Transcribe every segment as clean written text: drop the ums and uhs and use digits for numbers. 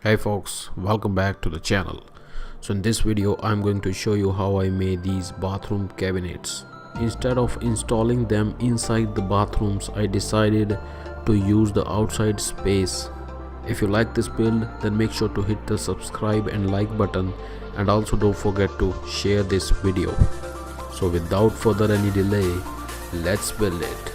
Hey folks, welcome back to the channel. So in this video I'm going to show you how I made these bathroom cabinets. Instead of installing them inside the bathrooms, I decided to use the outside space. If you like this build, then make sure to hit the subscribe and like button, and also don't forget to share this video. So without further any delay, let's build it.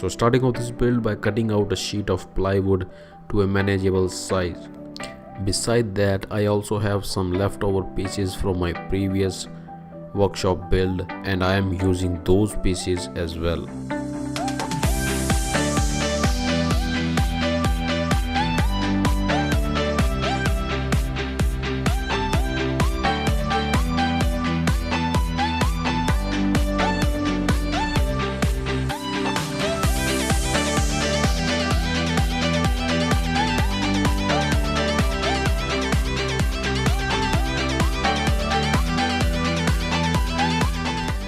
So starting off this build by cutting out a sheet of plywood to a manageable size. Beside that, I also have some leftover pieces from my previous workshop build, and I am using those pieces as well.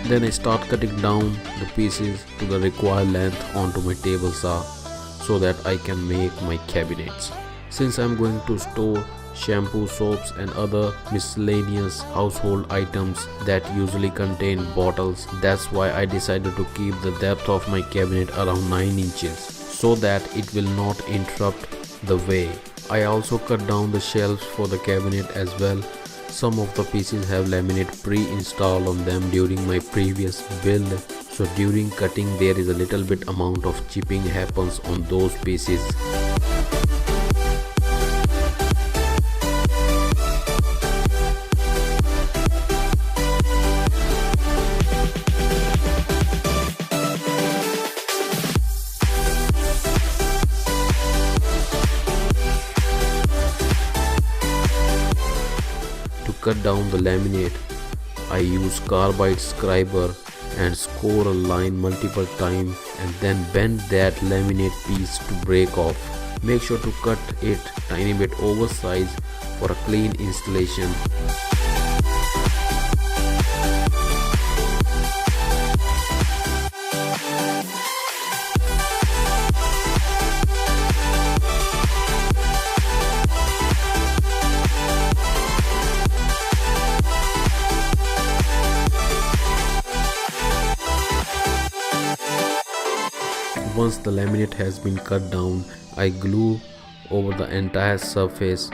Then I start cutting down the pieces to the required length onto my table saw so that I can make my cabinets. Since I am going to store shampoo, soaps and other miscellaneous household items that usually contain bottles, that's why I decided to keep the depth of my cabinet around 9 inches so that it will not interrupt the way. I also cut down the shelves for the cabinet as well. Some of the pieces have laminate pre-installed on them during my previous build, so during cutting there is a little bit amount of chipping happens on those pieces. To cut down the laminate, I use carbide scriber and score a line multiple times and then bend that laminate piece to break off. Make sure to cut it tiny bit oversized for a clean installation. Once the laminate has been cut down, I glue over the entire surface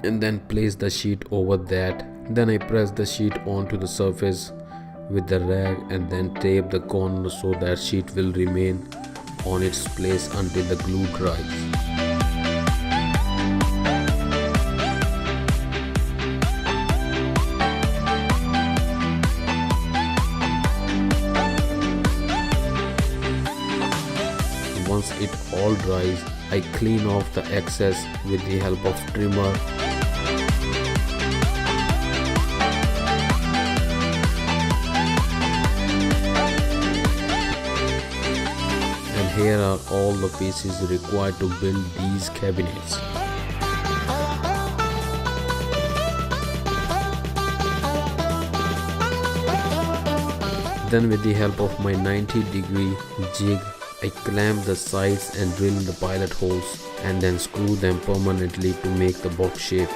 and then place the sheet over that. Then I press the sheet onto the surface with the rag and then tape the corner so that sheet will remain on its place until the glue dries. Once it all dries, I clean off the excess with the help of trimmer. And here are all the pieces required to build these cabinets. Then with the help of my 90-degree jig, I clamp the sides and drill the pilot holes and then screw them permanently to make the box shape.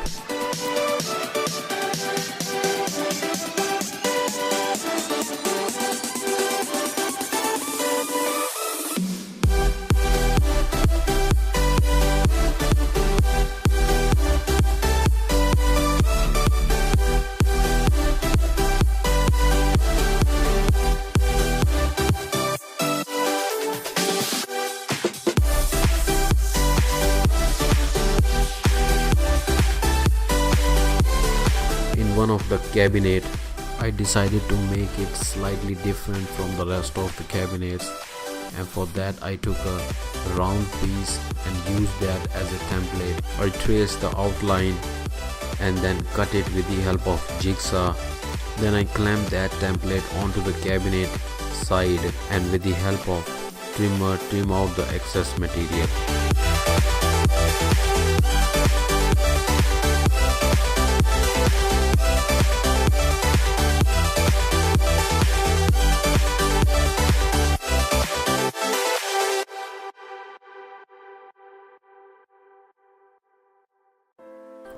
One of the cabinet, I decided to make it slightly different from the rest of the cabinets, and for that I took a round piece and used that as a template. I traced the outline and then cut it with the help of jigsaw. Then I clamped that template onto the cabinet side and with the help of trimmer trim out the excess material.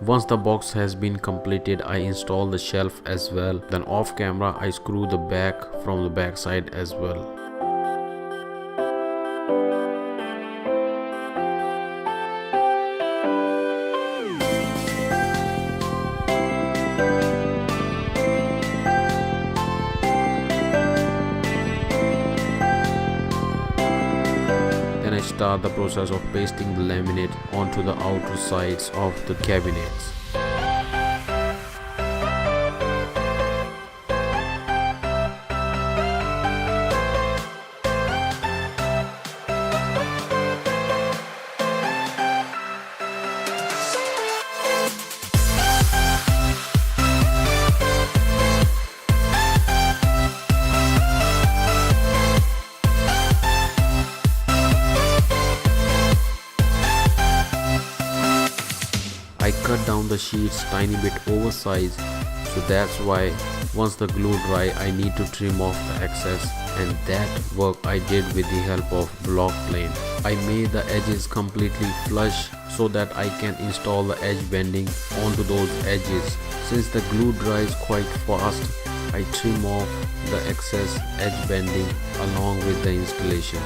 Once the box has been completed, I install the shelf as well. Then off camera I screw the back from the back side as well. Then I start the process of pasting the laminate onto the outer sides of the cabinets. I cut down the sheets tiny bit oversized, so that's why once the glue dry I need to trim off the excess, and that work I did with the help of block plane. I made the edges completely flush so that I can install the edge bending onto those edges. Since the glue dries quite fast, I trim off the excess edge bending along with the installation.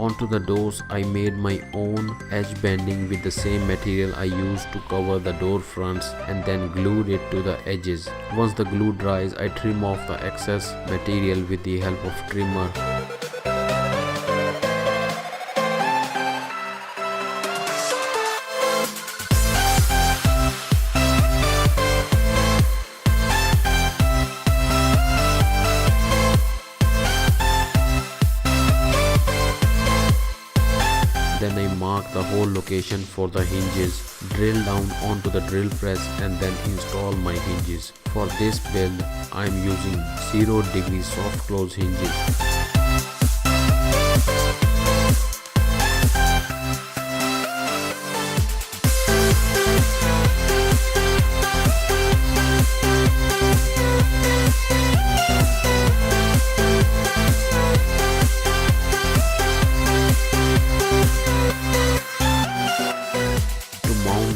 Onto the doors, I made my own edge bending with the same material I used to cover the door fronts and then glued it to the edges. Once the glue dries, I trim off the excess material with the help of trimmer. Then I mark the whole location for the hinges, drill down onto the drill press and then install my hinges. For this build, I am using 0° soft close hinges.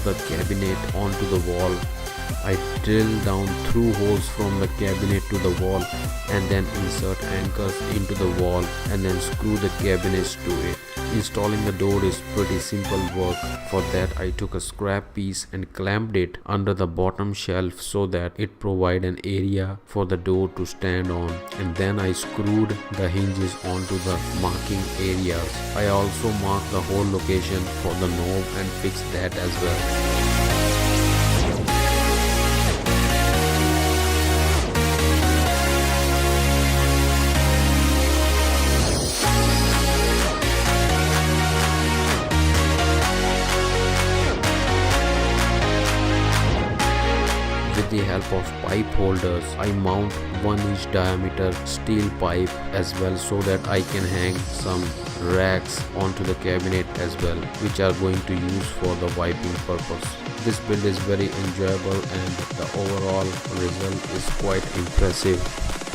The cabinet onto the wall, I drill down through holes from the cabinet to the wall and then insert anchors into the wall and then screw the cabinets to it. Installing the door is pretty simple work. For that I took a scrap piece and clamped it under the bottom shelf so that it provide an area for the door to stand on, and then I screwed the hinges onto the marking areas. I also marked the whole location for the knob and fixed that as well. With the help of pipe holders, I mount 1-inch diameter steel pipe as well so that I can hang some racks onto the cabinet as well, which are going to use for the wiping purpose. This build is very enjoyable and the overall result is quite impressive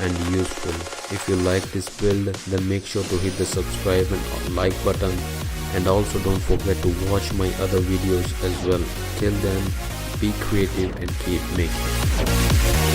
and useful. If you like this build, then make sure to hit the subscribe and like button, and also don't forget to watch my other videos as well. Till then, be creative and keep making.